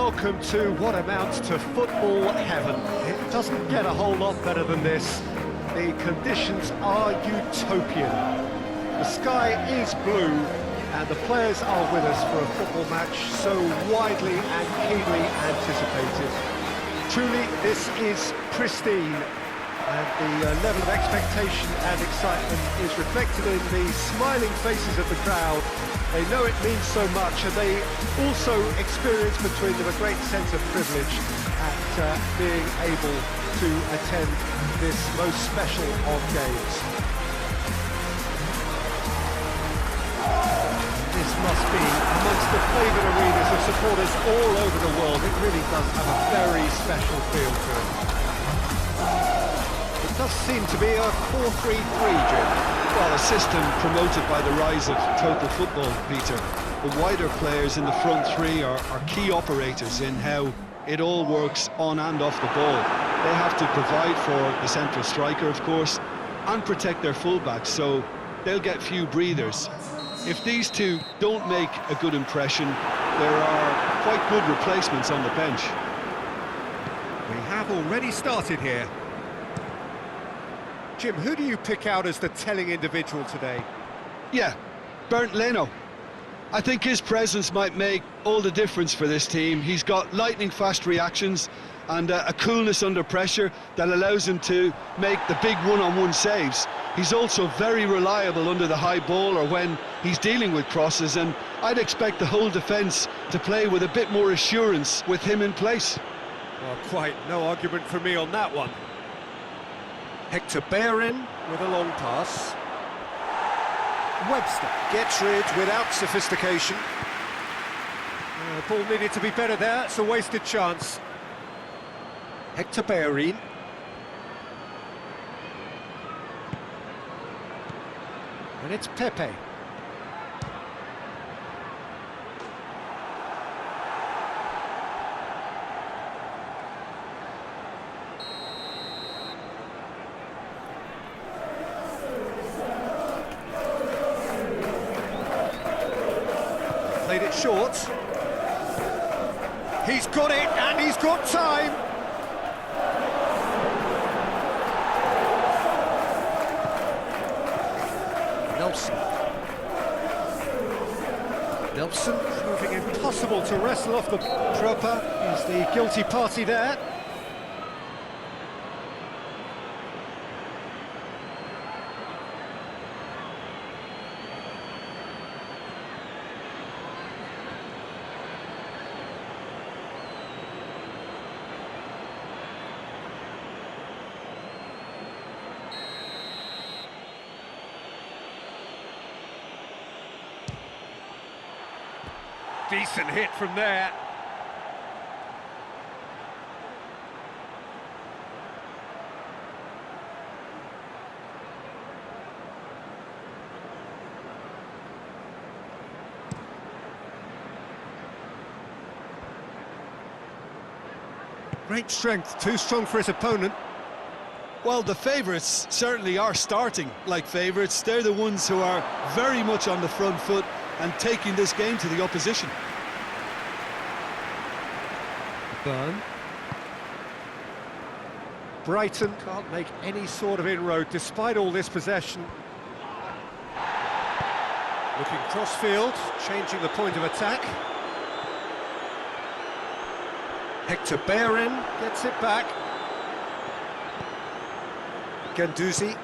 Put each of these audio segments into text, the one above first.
welcome to what amounts to football heaven. It doesn't get a whole lot better than this. The conditions are utopian. The sky is blue, and the players are with us for a football match so widely and keenly anticipated. Truly, this is pristine, and the level of expectation and excitement is reflected in the smiling faces of the crowd. They know it means so much, and they also experience between them a great sense of privilege at being able to attend this most special of games. This must be amongst the favoured arenas of supporters all over the world. It really does have a very special feel to it. It does seem to be a 4-3-3, Jim. Well, a system promoted by the rise of total football, Peter. The wider players in the front three are key operators in how it all works on and off the ball. They have to provide for the central striker, of course, and protect their fullbacks, so they'll get few breathers. If these two don't make a good impression, there are quite good replacements on the bench. We have already started here. Jim, who do you pick out as the telling individual today? Yeah, Bernd Leno. I think his presence might make all the difference for this team. He's got lightning-fast reactions and a coolness under pressure that allows him to make the big one-on-one saves. He's also very reliable under the high ball or when he's dealing with crosses, and I'd expect the whole defence to play with a bit more assurance with him in place. Well, quite no argument for me on that one. Hector Bellerin with a long pass. Webster gets rid without sophistication. Ball needed to be better there, it's a wasted chance. Hector Bellerin. And it's Pepe. Played it short. He's got it, and he's got time. Nelson proving impossible to wrestle off the proper. He's the guilty party there. Decent hit from there. Great strength, too strong for his opponent. Well, the favourites certainly are starting like favourites. They're the ones who are very much on the front foot and taking this game to the opposition. Burn. Brighton can't make any sort of inroad despite all this possession. Looking cross-field, changing the point of attack. Hector Bellerin gets it back. Guendouzi.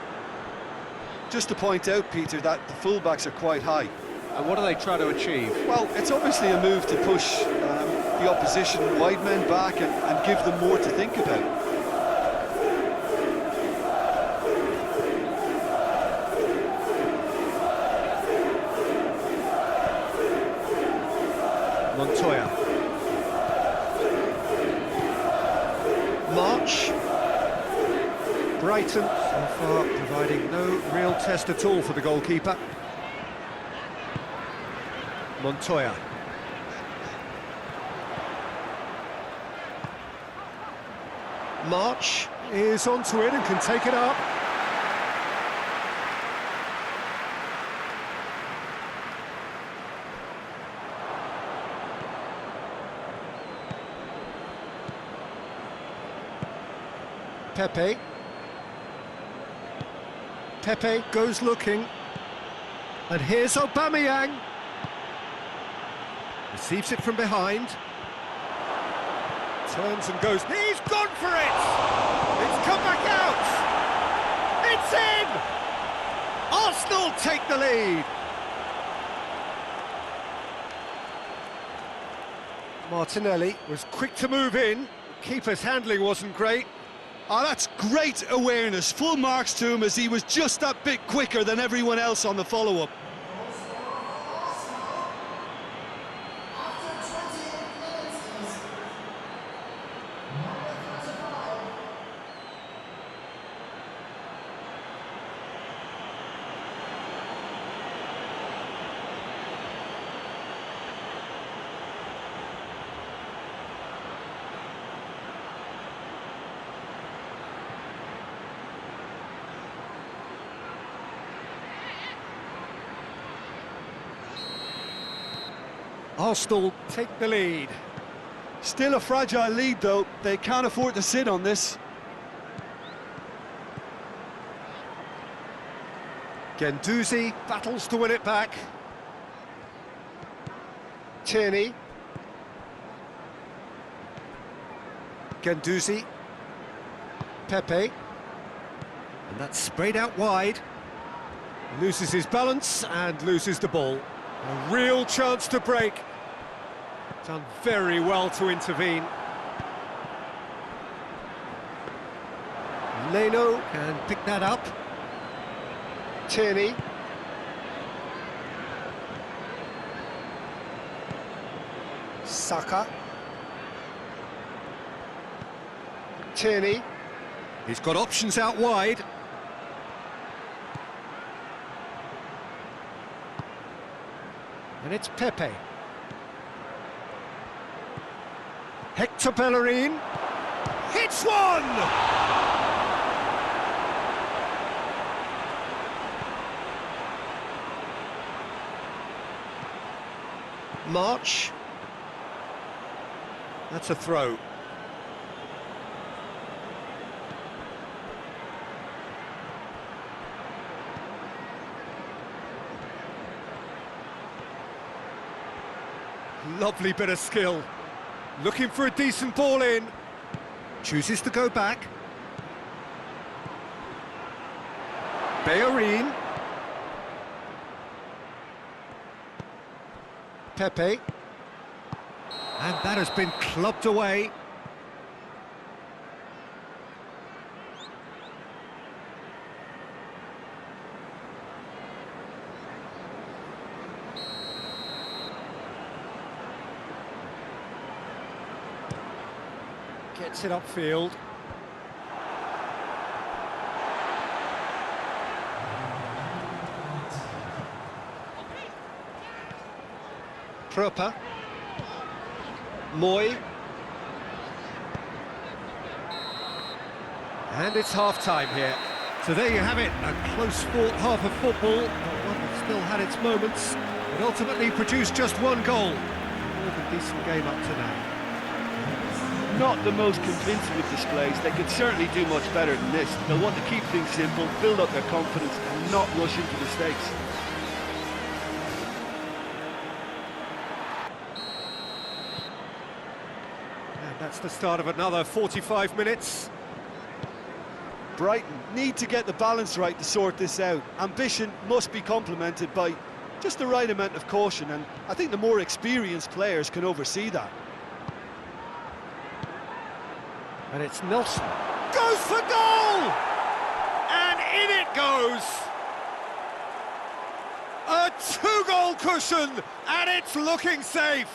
Just to point out, Peter, that the fullbacks are quite high. And what do they try to achieve? Well, it's obviously a move to push the opposition wide men back and give them more to think about. Montoya. March. Brighton, so far, providing no real test at all for the goalkeeper. Montoya. March is onto it and can take it up. Pepe. Pepe goes looking. And here's Aubameyang. Receives it from behind. Turns and goes. He's gone for it! It's come back out! It's in! Arsenal take the lead. Martinelli was quick to move in. Keeper's handling wasn't great. Oh, that's great awareness. Full marks to him as he was just that bit quicker than everyone else on the follow-up. Arsenal take the lead. Still a fragile lead, though. They can't afford to sit on this. Guendouzi battles to win it back. Tierney. Guendouzi. Pepe. And that's sprayed out wide. Loses his balance and loses the ball. A real chance to break. Done very well to intervene. Leno can pick that up. Tierney. Saka. Tierney. He's got options out wide. And it's Pepe. Hector Bellerin. Hits one! March. That's a throw. Lovely bit of skill. Looking for a decent ball in. Chooses to go back. Bellerin. Pepe. And that has been clubbed away. Gets it upfield. Proper. Moy. And it's half-time here. So there you have it, a close-fought half of football, but one that still had its moments, but ultimately produced just one goal. More than decent game up to now. Not the most convincing of displays. They could certainly do much better than this. They'll want to keep things simple, build up their confidence and not rush into mistakes. And that's the start of another 45 minutes. Brighton need to get the balance right to sort this out. Ambition must be complemented by just the right amount of caution, and I think the more experienced players can oversee that. And it's Nelson. Goes for goal! And in it goes! A two-goal cushion, and it's looking safe!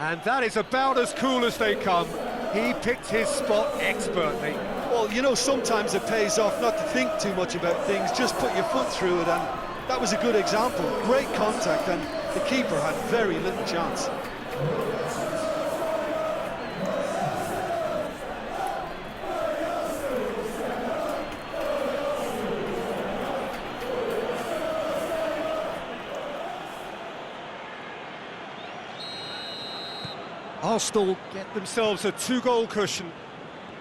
And that is about as cool as they come. He picked his spot expertly. Well, you know, sometimes it pays off not to think too much about things, just put your foot through it, and that was a good example. Great contact, and the keeper had very little chance. Arsenal get themselves a 2-goal cushion.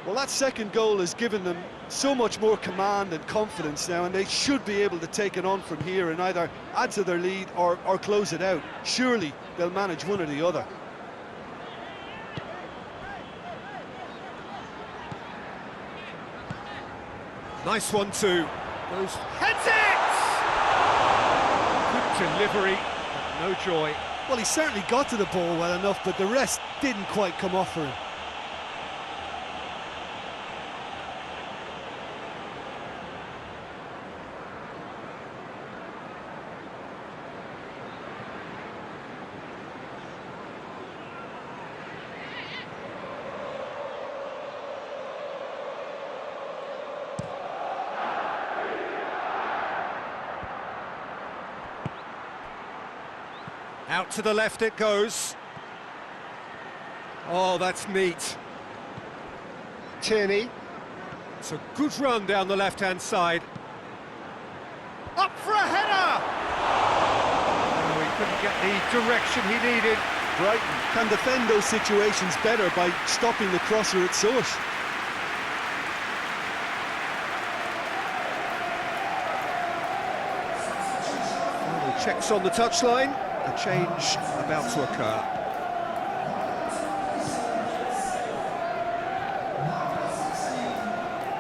Well, that second goal has given them so much more command and confidence now, and they should be able to take it on from here and either add to their lead or close it out. Surely they'll manage one or the other. Nice one too. Goes, heads it! Good delivery, but no joy. Well, he certainly got to the ball well enough, but the rest didn't quite come off for him. Out to the left it goes. Oh, that's neat. Tierney. It's a good run down the left-hand side. Up for a header! Oh, he couldn't get the direction he needed. Brighton can defend those situations better by stopping the crosser at source. Checks on the touchline. A change about to occur.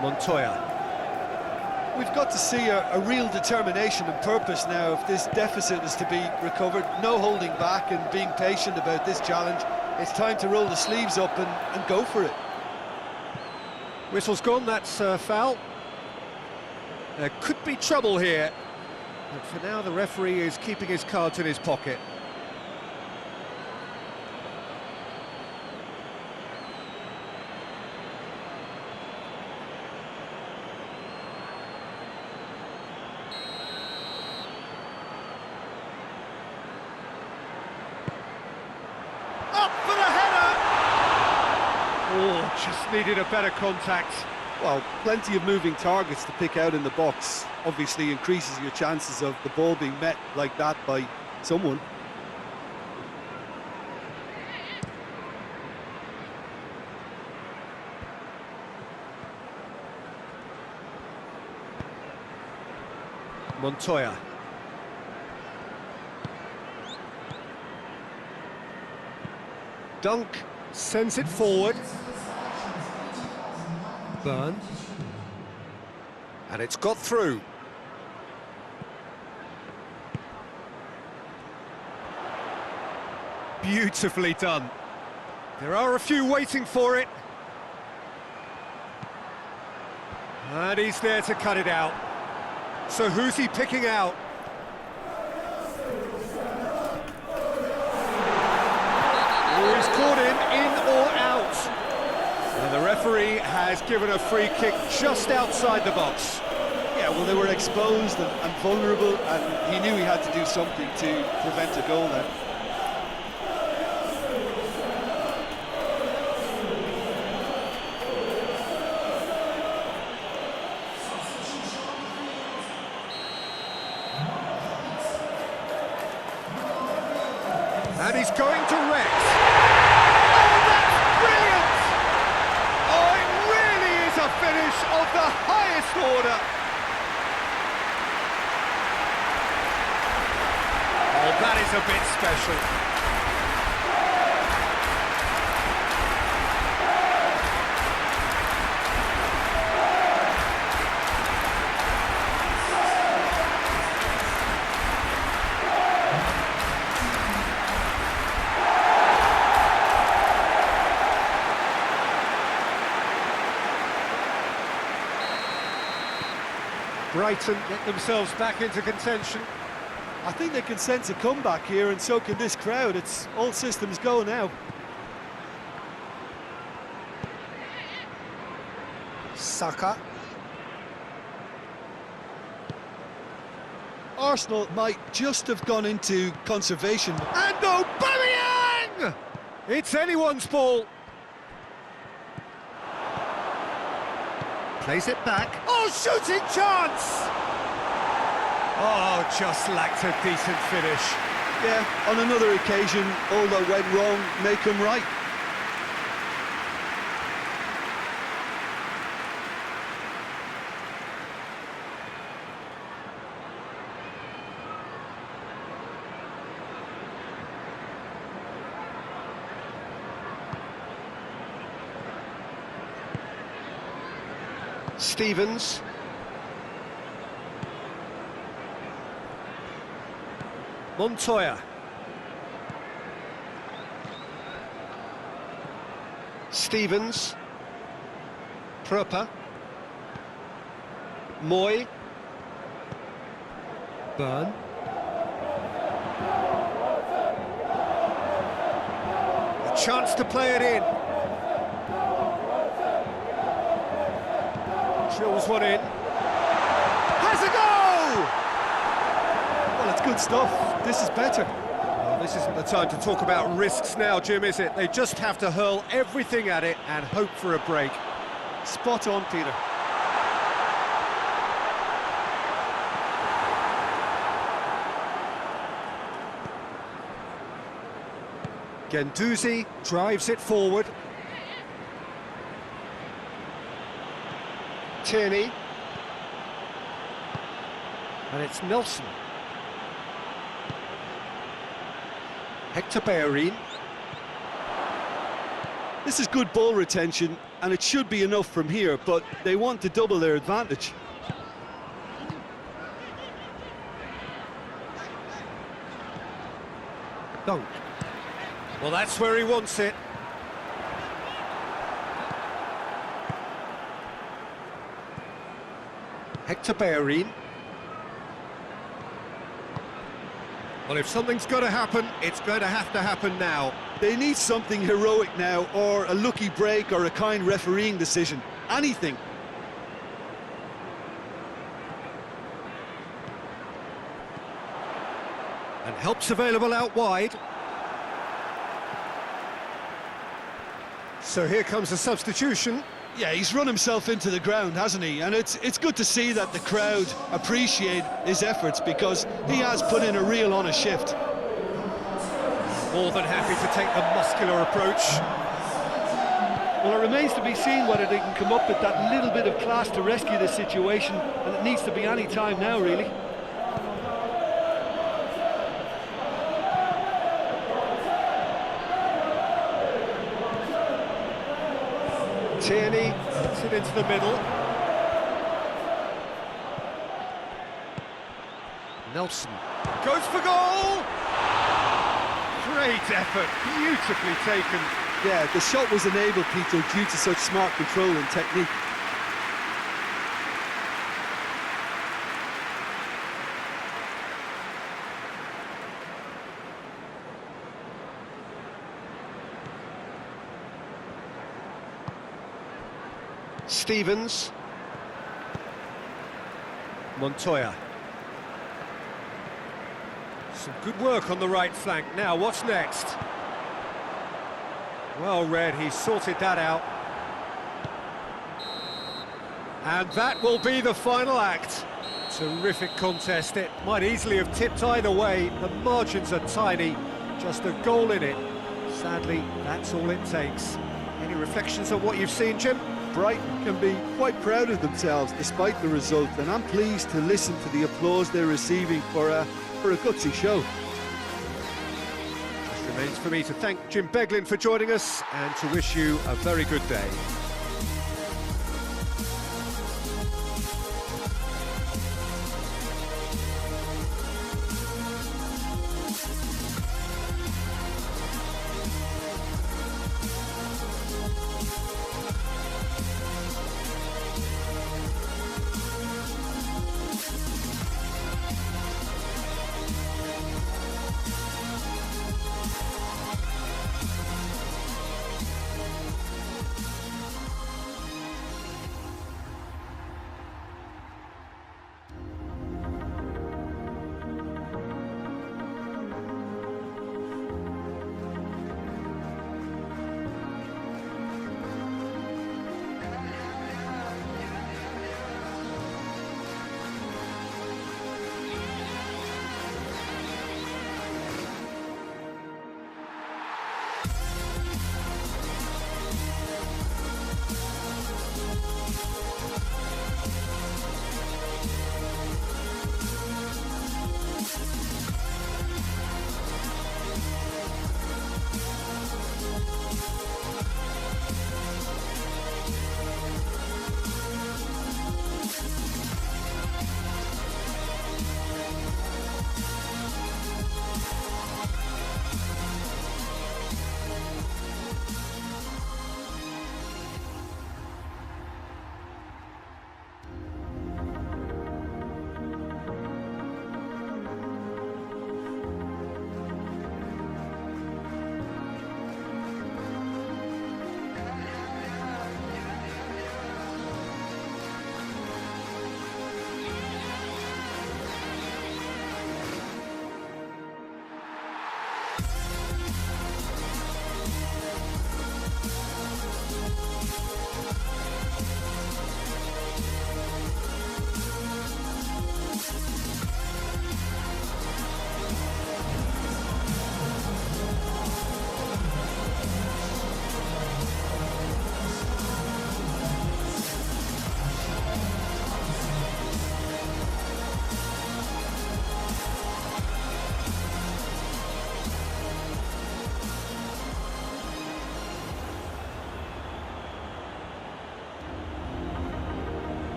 Montoya. We've got to see a real determination and purpose now if this deficit is to be recovered. No holding back and being patient about this challenge. It's time to roll the sleeves up and go for it. Whistle's gone, that's a foul. There could be trouble here. But for now, the referee is keeping his cards in his pocket. Up for the header! Oh, just needed a better contact. Well, plenty of moving targets to pick out in the box. Obviously increases your chances of the ball being met like that by someone. Montoya. Dunk sends it forward. Burn. And it's got through. Beautifully done. There are a few waiting for it. And he's there to cut it out. So who's he picking out? Oh, he's caught him in or out. And the referee has given a free kick just outside the box. Yeah, well, they were exposed and vulnerable, and he knew he had to do something to prevent a goal there. And he's going to Rex. Oh, that's brilliant! Oh, it really is a finish of the highest order. Oh, that is a bit special. Brighton get themselves back into contention. I think they can sense a comeback here, and so can this crowd. It's all systems go now. Saka. Arsenal might just have gone into conservation. And Aubameyang! It's anyone's ball. Plays it back. Oh, shooting chance! Oh, just lacked a decent finish. Yeah, on another occasion, all that went wrong may come right. Stevens. Montoya. Stevens. Proper. Moy. Byrne. A chance to play it in. Drills one in. Has a go! Well, it's good stuff. This is better. Well, this isn't the time to talk about risks now, Jim, is it? They just have to hurl everything at it and hope for a break. Spot on, Peter. Guendouzi drives it forward. Tierney. And it's Nelson. Hector Bellerin. This is good ball retention, and it should be enough from here, but they want to double their advantage. Dunk. Well, that's where he wants it. Hector Bellerin. Well, if something's got to happen, it's going to have to happen now. They need something heroic now, or a lucky break, or a kind refereeing decision. Anything. And help's available out wide. So here comes a substitution. Yeah, he's run himself into the ground, hasn't he? And it's good to see that the crowd appreciate his efforts, because he has put in a real honest shift. More than happy to take the muscular approach. Well, it remains to be seen whether they can come up with that little bit of class to rescue this situation, and it needs to be any time now, really. Tierney puts it into the middle. Nelson goes for goal! Great effort, beautifully taken. Yeah, the shot was enabled, Peter, due to such smart control and technique. Stevens. Montoya. Some good work on the right flank. Now, what's next? Well read, he's sorted that out. And that will be the final act. Terrific contest. It might easily have tipped either way. The margins are tiny. Just a goal in it. Sadly, that's all it takes. Any reflections on what you've seen, Jim? Brighton can be quite proud of themselves despite the result, and I'm pleased to listen to the applause they're receiving for a gutsy show. Just remains for me to thank Jim Beglin for joining us and to wish you a very good day.